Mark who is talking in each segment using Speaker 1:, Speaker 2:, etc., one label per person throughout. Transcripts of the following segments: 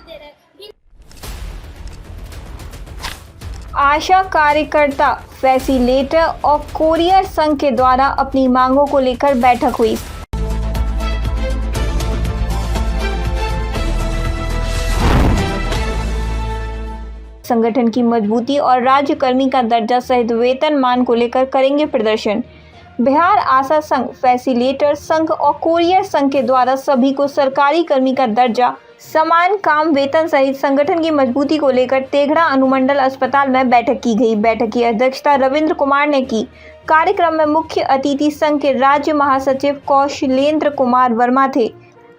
Speaker 1: दे रहे हैं।
Speaker 2: आशा कार्यकर्ता, फैसिलिटेटर और कोरियर संघ के द्वारा अपनी मांगों को लेकर बैठक हुई। संगठन की मजबूती और राज्य कर्मी का दर्जा सहित वेतनमान को लेकर करेंगे प्रदर्शन। बिहार आशा संघ, फैसिलिटेटर संघ और कोरियर संघ के द्वारा सभी को सरकारी कर्मी का दर्जा, समान काम, वेतन सहित संगठन की मजबूती को लेकर तेघड़ा अनुमंडल अस्पताल में बैठक की गई। बैठक की अध्यक्षता रविंद्र कुमार ने की। कार्यक्रम में मुख्य अतिथि संघ के राज्य महासचिव कौशलेंद्र कुमार वर्मा थे।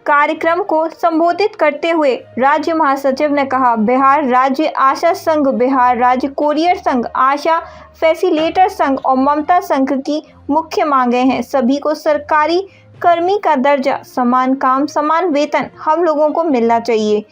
Speaker 2: कार्यक्रम को संबोधित करते हुए राज्य महासचिव ने कहा, बिहार राज्य आशा संघ, बिहार राज्य कोरियर संघ, आशा फैसिलिटेटर संघ और ममता संघ की मुख्य मांगे हैं। सभी को सरकारी कर्मी का दर्जा, समान काम, समान वेतन हम लोगों को मिलना चाहिए।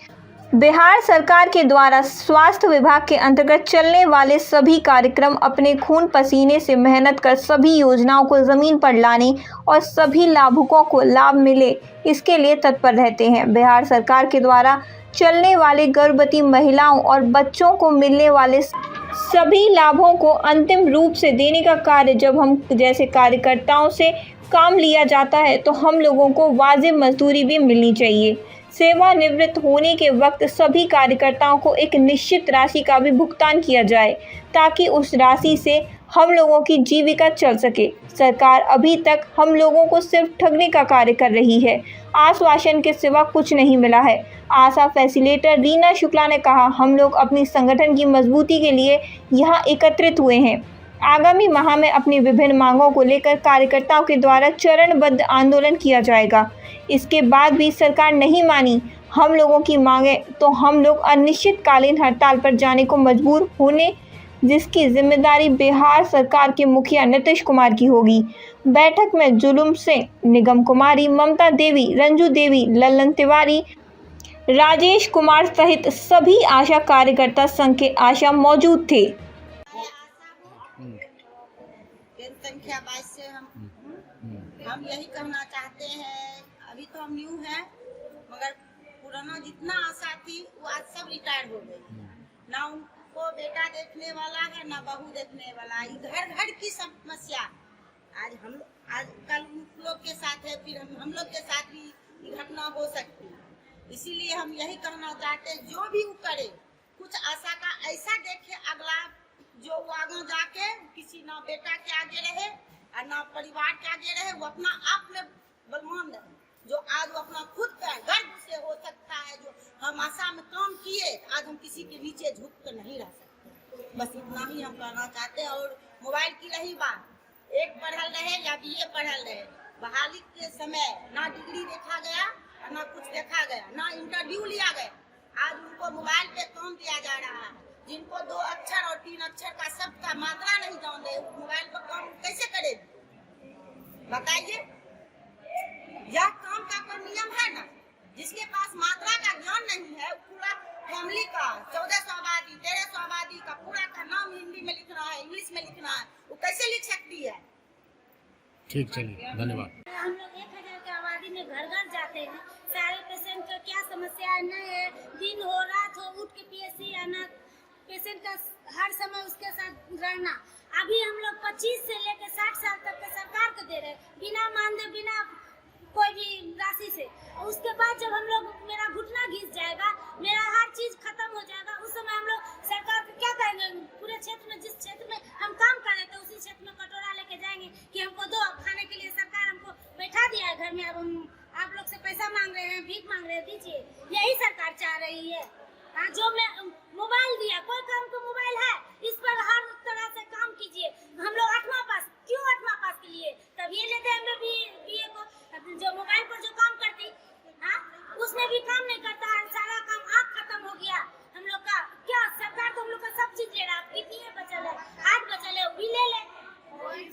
Speaker 2: बिहार सरकार के द्वारा स्वास्थ्य विभाग के अंतर्गत चलने वाले सभी कार्यक्रम अपने खून पसीने से मेहनत कर सभी योजनाओं को जमीन पर लाने और सभी लाभुकों को लाभ मिले, इसके लिए तत्पर रहते हैं। बिहार सरकार के द्वारा चलने वाले गर्भवती महिलाओं और बच्चों को मिलने वाले सभी लाभों को अंतिम रूप से देने का कार्य जब हम जैसे कार्यकर्ताओं से काम लिया जाता है तो हम लोगों को वाजिब मजदूरी भी मिलनी चाहिए। सेवानिवृत्त होने के वक्त सभी कार्यकर्ताओं को एक निश्चित राशि का भी भुगतान किया जाए ताकि उस राशि से हम लोगों की जीविका चल सके। सरकार अभी तक हम लोगों को सिर्फ ठगने का कार्य कर रही है। आश्वासन के सिवा कुछ नहीं मिला है। आशा फैसिलिटेटर रीना शुक्ला ने कहा, हम लोग अपनी संगठन की मजबूती के लिए यहाँ एकत्रित हुए हैं। आगामी माह में अपनी विभिन्न मांगों को लेकर कार्यकर्ताओं के द्वारा चरणबद्ध आंदोलन किया जाएगा। इसके बाद भी सरकार नहीं मानी हम लोगों की मांगे तो हम लोग अनिश्चितकालीन हड़ताल पर जाने को मजबूर होने, जिसकी जिम्मेदारी बिहार सरकार के मुखिया नीतीश कुमार की होगी। बैठक में जुलूम सिंह, निगम कुमारी, ममता देवी, रंजू देवी, ललन तिवारी, राजेश कुमार सहित सभी आशा कार्यकर्ता संघ के आशा मौजूद थे।
Speaker 3: संख्या 22 से हम यही कहना चाहते हैं, अभी तो हम न्यू हैं, मगर पुराना जितना आशा थी वो आज सब रिटायर हो गए। ना उनको बेटा देखने वाला है, ना बहू देखने वाला है। घर घर की समस्या आज कल उन लोग के साथ है, फिर हम लोग के साथ भी घटना हो सकती है। इसीलिए हम यही कहना चाहते हैं, जो भी वो करे कुछ आशा का ऐसा देखे अगला, जो वो आगे जाके किसी ना बेटा के आगे रहे और ना परिवार के आगे रहे, वो अपना आप में बलवान रहे। जो आज वो अपना खुद का गर्व से हो सकता है, जो हम आशा में काम किए, आज हम किसी के नीचे झुक कर नहीं रह सकते। बस इतना ही हम कहना चाहते हैं। और मोबाइल की रही बात, एक पढ़ल रहे या बीए पढ़ल रहे, बहाली के समय ना डिग्री देखा गया और ना कुछ देखा गया, ना इंटरव्यू लिया गया। आज उनको मोबाइल पे काम दिया जा रहा है। जिनको 2 अक्षर और 3 अक्षर का शब्द का मात्रा नहीं जानते, मोबाइल पर काम कैसे करेगी बताइए? यह काम का कोई नियम है ना? जिसके पास मात्रा का ज्ञान नहीं है, पूरा फैमिली का 1400 आबादी, 1300 आबादी का पूरा का नाम हिंदी में लिखना है, इंग्लिश में लिखना है, वो कैसे लिख सकती है?
Speaker 4: ठीक, चलिए, धन्यवाद।
Speaker 1: हम लोग 1000 की आबादी में घर घर जाते हैं। सारे पेशेंट का क्या समस्या नहीं है, दिन हो रात हो उठ के पीएससी आना, पेशेंट का हर समय उसके साथ रहना। अभी हम लोग 25 से लेकर 60 साल तक के सरकार को दे रहे हैं, बिना मानदेय, बिना कोई भी राशि से। उसके बाद जब हम लोग, मेरा घुटना घिस जाएगा, मेरा हर चीज खत्म हो जाएगा, उस समय हम लोग सरकार को क्या कहेंगे? पूरे क्षेत्र में, जिस क्षेत्र में हम काम कर रहे थे उसी क्षेत्र में कटोरा लेके जाएंगे कि हमको दो, खाने के लिए सरकार हमको बैठा दिया है घर में, अब हम आप लोग से पैसा मांग रहे हैं, भीख मांग रहे हैं, दीजिए। यही सरकार चाह रही है। जो मैं मोबाइल दिया, कोई काम को मोबाइल है, इस पर हर तरह से काम कीजिए। हम लोग 8वां पास, क्यों 8वां पास के लिए? तब ये लेते हैं हम लोग बीए को, जो मोबाइल पर जो काम करती, उसमें भी काम नहीं करता है, सारा काम आँख खत्म हो गया हम लोग का। क्या सरकार तो हम लोग का सब चीज ले रहा है, कितनी बचल है, 8 बचल है, वो भी ले ले।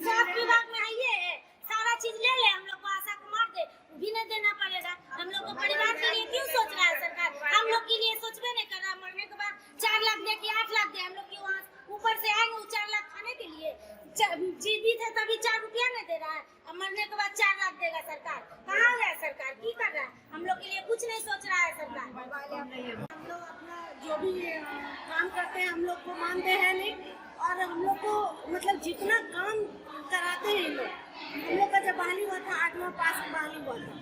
Speaker 1: स्वास्थ्य विभाग में है, ये है, सारा चीज ले ले, हम लोग को आशा को मार दे, वो भी नहीं देना पड़ेगा। हम लोग को परिवार के लिए क्यों सोच रहा है सरकार? हम लोग के लिए सोचबे नहीं कर रहा। मरने के बाद 4 लाख दे कि 8 लाख दे, हम लोग की वहाँ ऊपर से आएंगे 4 लाख खाने के लिए। जीवित है तभी 4 रुपया नहीं दे रहा है, अब मरने के बाद 4 लाख देगा सरकार। कहाँ है सरकार? की कर रहा है? हम लोग के लिए कुछ नहीं सोच रहा है सरकार। हम लोग जो भी काम करते हैं हम लोग को मानते हैं नहीं, और हम लोग को मतलब जितना काम कराते हैं ये लोग, हम लोग का जब बहाली हुआ था 8वां पास बहाली हुआ था,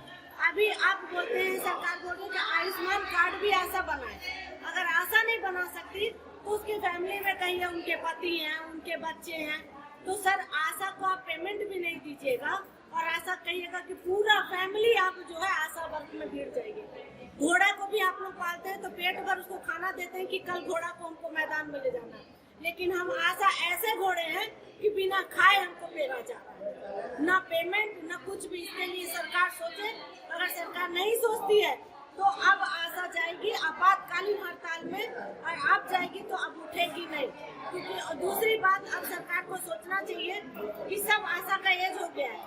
Speaker 1: अभी आप बोलते हैं सरकार बोल रही है कि आयुष्मान कार्ड भी आशा बनाए। अगर आशा नहीं बना सकती तो उसकी फैमिली में कहीं उनके पति हैं, उनके बच्चे हैं, तो सर आशा को आप पेमेंट भी नहीं दीजिएगा और आशा कहिएगा कि पूरा फैमिली आप जो है आशा वर्क में भिड़ जाएगी। घोड़ा को भी आप लोग पालते हैं तो पेट भर उसको खाना देते हैं कि कल घोड़ा को हमको मैदान में ले जाना है, लेकिन हम आशा ऐसे घोड़े हैं कि बिना खाए हमको पेरा जा रहा है, ना पेमेंट ना कुछ भी। इसके लिए सरकार सोचे, अगर सरकार नहीं सोचती है तो अब आशा जाएगी आपातकालीन हड़ताल में, और अब जाएगी तो अब उठेगी नहीं। क्योंकि दूसरी बात, अब सरकार को सोचना चाहिए कि सब आशा का एज हो गया है,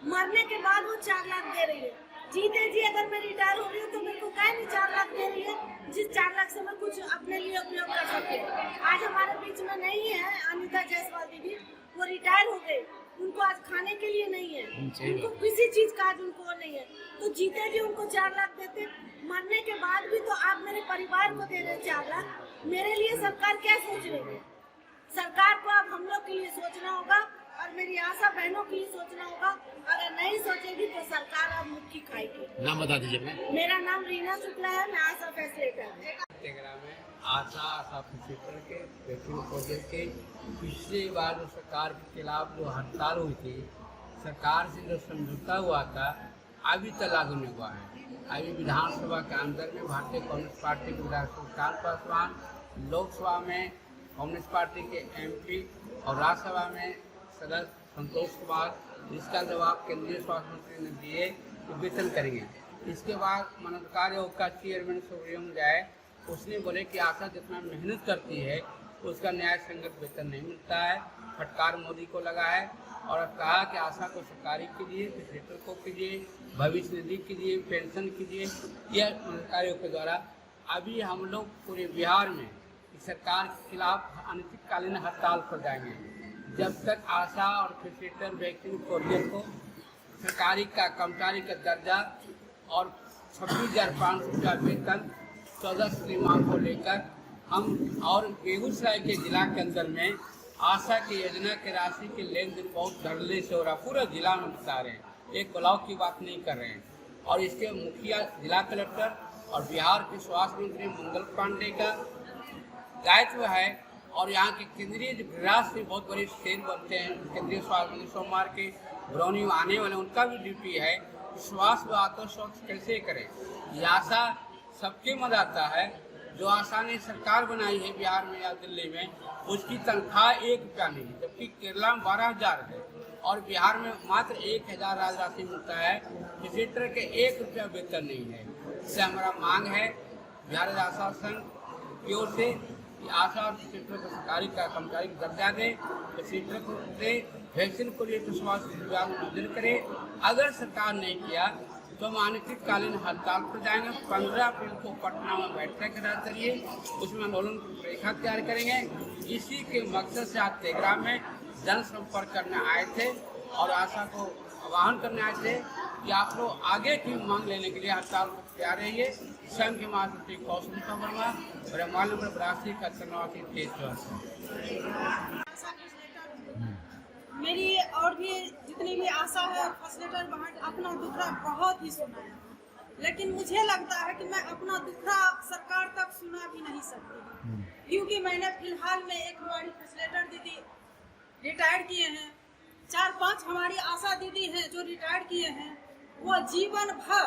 Speaker 1: मरने के बाद वो 4 लाख दे रही है, जीते जी अगर मैं रिटायर हो रही हूँ तो मेरे को क्या नहीं 4 लाख दे रही है, जिस 4 लाख से मैं कुछ अपने लिए उपयोग कर सकती हूँ। आज हमारे बीच में नहीं है अनिता जायसवाल दीदी, वो रिटायर हो गए, उनको आज खाने के लिए नहीं है, उनको किसी चीज का आज उनको नहीं है, तो जीते जी उनको 4 लाख देते, मरने के बाद भी तो आप मेरे परिवार को दे रहे 4 लाख। मेरे लिए सरकार क्या सोच रही है? सरकार को अब हम लोग के लिए सोचना होगा और मेरी आशा बहनों के लिए सोचना होगा। अगर नहीं सोचेगी तो सरकार अब मुट्ठी खाएगी।
Speaker 4: नाम बता दीजिए अपना।
Speaker 1: मेरा नाम रीना शुक्ला है, मैं आशा फैसिलिटेटर हूँ।
Speaker 5: में आशा फैसिलिटेटर के वैक्सीन प्रोजेक्ट के पिछली बार जो सरकार के खिलाफ जो हड़ताल हुई थी, सरकार से जो समझौता हुआ था अभी तक लागू नहीं हुआ है। अभी विधानसभा के अंदर में भारतीय कम्युनिस्ट पार्टी के विधायक सुल्तान पासवान, लोकसभा में कम्युनिस्ट पार्टी के MP और राज्यसभा में सदस्य संतोष कुमार, जिसका जवाब केंद्रीय स्वास्थ्य मंत्री ने दिए कि वेतन करेंगे। इसके बाद मनोधिकार आयोग का चेयरमैन सुब्रमण्यम जाए, उसने बोले कि आशा जितना मेहनत करती है उसका न्याय संगत वेतन नहीं मिलता है, फटकार मोदी को लगा है और कहा कि आशा को सरकारी कीजिए, फैसिलिटेटर को कीजिए, भविष्य निधि कीजिए, पेंशन कीजिए। यह मनोधिकार आयोग के द्वारा अभी हम लोग पूरे बिहार में सरकार के खिलाफ अनिश्चितकालीन हड़ताल पर जाएंगे जब तक आशा और फैसिलिटेटर वैक्सीन कोरियर को सरकारी का कर्मचारी का दर्जा और 26,500 रुपया वेतन 14 मांग को लेकर हम और बेगूसराय के जिला के अंदर में आशा की योजना के राशि के लेन देन बहुत धड़ल्ले से हो रहा, पूरा जिला में बता रहे हैं, एक ब्लॉक की बात नहीं कर रहे हैं। और इसके मुखिया जिला कलेक्टर और बिहार के स्वास्थ्य मंत्री मंगल पांडे का दायित्व है, और यहाँ के केंद्रीय गृहराज से बहुत बड़े शेर बनते हैं केंद्रीय स्वास्थ्य मंत्री सोमवार के बरौनी में आने वाले, उनका भी ड्यूटी है स्वास्थ्य विभाग को स्वच्छ कैसे करें। ये आशा सबके मदद आता है। जो आशा ने सरकार बनाई है बिहार में या दिल्ली में, उसकी तनख्वाह 1 रुपया नहीं, जबकि केरला में 12,000 है और बिहार में मात्र 1,000 राजराशि मिलता है। फैसिलिटेटर के 1 रुपया वेतन नहीं है। इससे हमारा मांग है बिहार आशा संघ की ओर से कि आशा और फैसिलिटेटर को सरकारी का कर्मचारी का दर्जा दे, फैसिलिटेटर को दे, वैक्सीन को लिए तो स्वास्थ्य विभाग मंजूर करे। अगर सरकार नहीं किया तो हम अनिश्चितकालीन हड़ताल पर जाएंगे। 15 अप्रैल को पटना में बैठक करिए, उसमें आंदोलन रेखा तैयार करेंगे। इसी के मकसद से आज तेघरा में जनसंपर्क करने आए थे और आशा को आह्वान करने आए थे कि आप लोग आगे की मांग लेने के लिए हड़ताल को तैयार रहिए। संघ के महासचिव कौशल वर्मा और मोबाइल नंबर 82 का चरनवासी 23।
Speaker 6: मेरी और भी जितनी भी आशा है फैसिलिटेटर वहाँ अपना दुखड़ा बहुत ही सुना है, लेकिन मुझे लगता है कि मैं अपना दुखड़ा सरकार तक सुना भी नहीं सकती, क्योंकि मैंने फिलहाल में एक हमारी फैसिलिटेटर दीदी रिटायर किए हैं, 4-5 हमारी आशा दीदी हैं जो रिटायर किए हैं। वो जीवन भर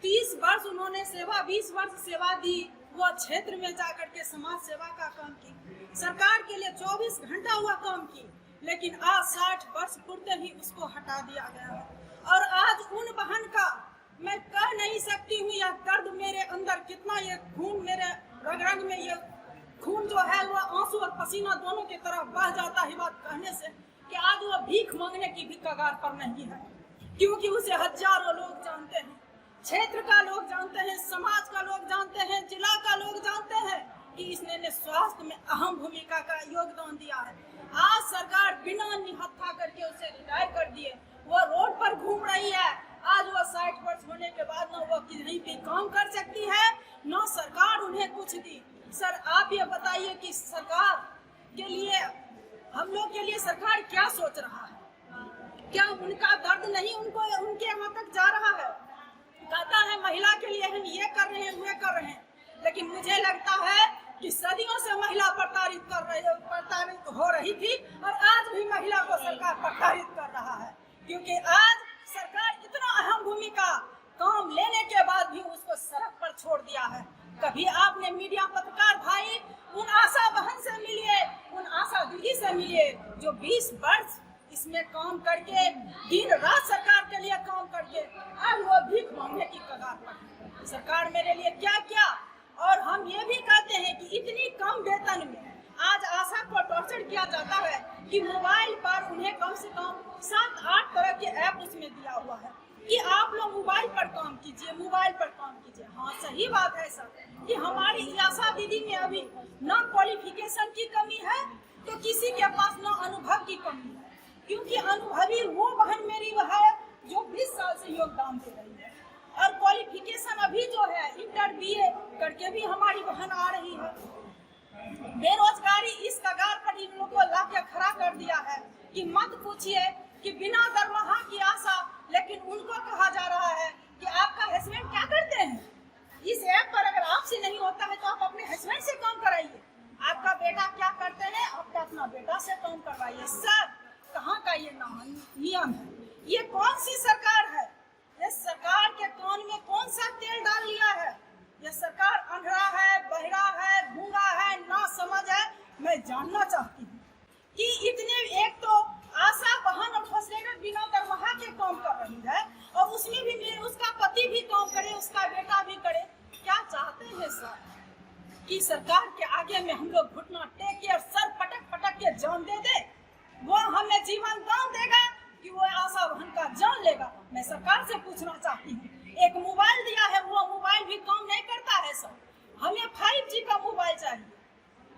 Speaker 6: 30 वर्ष उन्होंने सेवा, 20 वर्ष सेवा दी, वो क्षेत्र में जाकर के समाज सेवा का काम की, सरकार के लिए 24 घंटा हुआ काम की, लेकिन आज 60 वर्ष पूर्व ही उसको हटा दिया गया है। और आज उन बहन का मैं कह नहीं सकती हूँ यह दर्द मेरे अंदर कितना, ये खून मेरे रग रग में, ये खून जो है वो आंसू और पसीना दोनों की तरफ बह जाता है बात कहने से, कि आज वो भीख मांगने की भी कगार पर नहीं है, क्योंकि उसे हजारों लोग जानते हैं, क्षेत्र का लोग जानते हैं, समाज का लोग जानते हैं, जिला का लोग जानते हैं कि इसने स्वास्थ्य में अहम भूमिका का योगदान दिया है। आज सरकार बिना निहत्था करके उसे रिटायर कर दिए, वो रोड पर घूम रही है। आज वो 60 वर्ष होने के बाद न वो कहीं भी काम कर सकती है, न सरकार उन्हें कुछ दी। के लिए, हम लोग के लिए सरकार क्या सोच रहा है? क्या उनका दर्द नहीं उनके यहाँ तक जा रहा है? कहता है महिला के लिए हम ये कर रहे हैं, वे कर रहे हैं, लेकिन मुझे लगता है कि सदियों से महिला प्रताड़ित हो रही थी और आज भी महिला को सरकार प्रताड़ित कर रहा है, क्योंकि आज सरकार इतना अहम भूमिका काम लेने के बाद भी उसको सड़क पर छोड़ दिया है। कभी आपने मीडिया पत्रकार भाई उन आशा बहन से मिलिए, उन आशा दीदी से मिलिए जो 20 वर्ष इसमें काम करके दिन रात सरकार के लिए काम करके आज वो भीख मांगने की कगार पर। सरकार मेरे लिए क्या किया? और हम ये भी कहते हैं कि इतनी कम वेतन में आज आशा को टॉर्चर किया जाता है कि मोबाइल पर उन्हें कम से कम 7-8 तरह के ऐप उसमें दिया हुआ है कि आप लोग मोबाइल पर काम कीजिए, मोबाइल पर काम कीजिए। हाँ, सही बात है सर कि हमारी आशा दीदी में अभी न क्वालिफिकेशन की कमी है तो किसी के पास न अनुभव की कमी है, क्योंकि अनुभवी वो बहन मेरी है जो 20 साल से योगदान दे रही है और क्वालिफिकेशन अभी जो है इंटर BA करके भी हमारी बहन आ रही है। बेरोजगारी इस कगार पर इन लोगों को ला के खड़ा कर दिया है कि मत पूछिए कि बिना दरमाहा की आशा, लेकिन उनको कहा जा रहा है कि आपका हस्बैंड क्या करते हैं? इस ऐप पर अगर आपसे नहीं होता है तो आप अपने हस्बैंड से काम कराइए। आपका बेटा क्या करते हैं, आपका अपना बेटा से काम करवाइए। सर, कहाँ का ये नियम है? ये कौन सी सरकार है? ये सरकार के कान में कौन सा तेल डाल लिया है? ये सरकार अंधरा है, बहरा है, गूंगा है, ना समझ है। मैं जानना चाहती हूँ कि इतने, एक तो आशा बहन और फैसिलिटेटर बिना दरमाहा के काम कर रही है और उसमें भी उसका पति भी काम करे, उसका बेटा भी करे। क्या चाहते हैं सर कि सरकार के आगे में हम लोग घुटना टेक के और सर पटक पटक के जान दे दे? वो हमें जीवन दान देगा कि वो आशा बहन का जान लेगा? मैं सरकार से पूछना चाहती हूँ। एक मोबाइल दिया है, वो मोबाइल भी काम नहीं करता है सर। हमें 5G का मोबाइल चाहिए।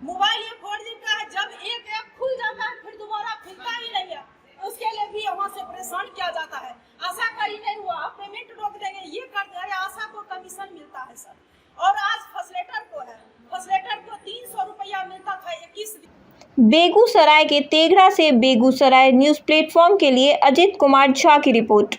Speaker 6: मोबाइल ये 4G का है, जब एक ऐप खुल जाता है फिर दोबारा खुलता ही नहीं है, उसके लिए भी वहाँ से परेशान किया जाता है। आशा का ही नहीं हुआ, आप पेमेंट रोक देंगे, ये कर देंगे। आशा को कमीशन मिलता है सर, और आज फैसिलिटेटर को है, फैसिलिटेटर को 300 रुपया मिलता था 21 दिन।
Speaker 2: बेगूसराय के तेघड़ा से बेगूसराय न्यूज़ प्लेटफॉर्म के लिए अजित कुमार झा की रिपोर्ट।